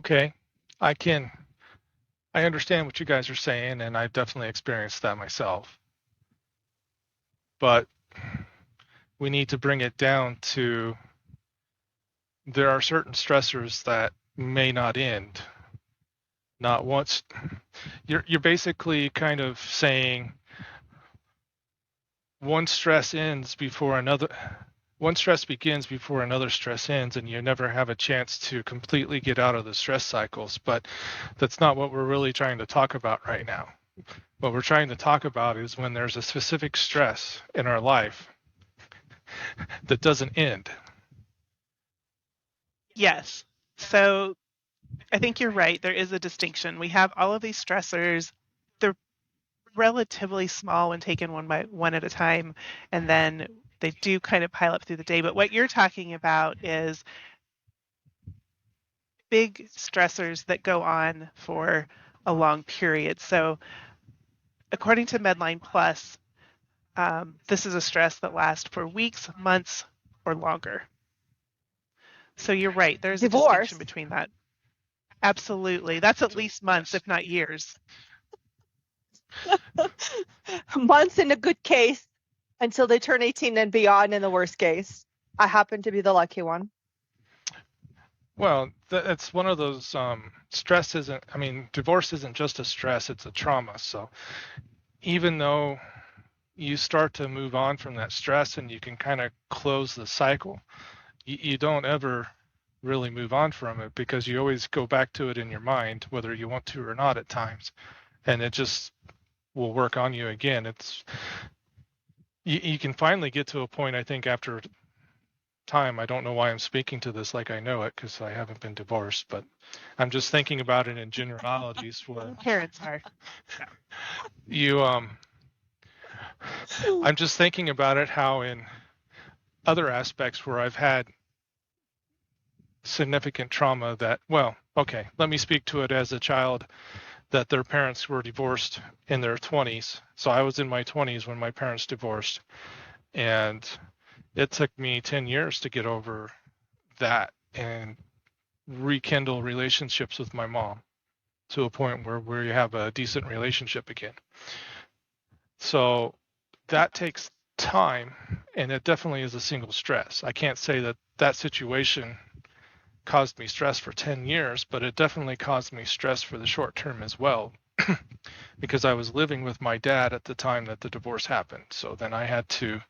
Okay. I can, I understand what you guys are saying, and I've definitely experienced that myself. But we need to bring it down to there are certain stressors that may not end. Not once. You're basically kind of saying one stress ends before another. One stress begins before another stress ends, and you never have a chance to completely get out of the stress cycles. But that's not what we're really trying to talk about right now. What we're trying to talk about is when there's a specific stress in our life that doesn't end. Yes. So I think you're right. There is a distinction. We have all of these stressors. They're relatively small when taken one by one at a time, and then they do kind of pile up through the day. But what you're talking about is big stressors that go on for a long period. So according to Medline Plus, this is a stress that lasts for weeks, months, or longer. So you're right. There's a distinction Divorce. between that. Absolutely. That's at least months, if not years. Months in a good case until they turn 18 and beyond in the worst case. I happen to be the lucky one. Well, it's one of those stress isn't, I mean, divorce isn't just a stress, it's a trauma. So even though you start to move on from that stress and you can kind of close the cycle, you don't ever really move on from it because you always go back to it in your mind, whether you want to or not at times. And it just will work on you again. It's, you can finally get to a point, I think, after time. I don't know why I'm speaking to this like I know it because I haven't been divorced, but I'm just thinking about it in generalities where Parents are. you I'm just thinking about it how in other aspects where I've had significant trauma that, well, okay, let me speak to it as a child that their parents were divorced in their 20s. So I was in my 20s when my parents divorced, and it took me 10 years to get over that and rekindle relationships with my mom to a point where we have a decent relationship again. So that takes time, and it definitely is a single stress. I can't say that that situation caused me stress for 10 years, but it definitely caused me stress for the short term as well because I was living with my dad at the time that the divorce happened. So then I had to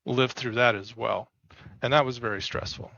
live through that as well. And that was very stressful.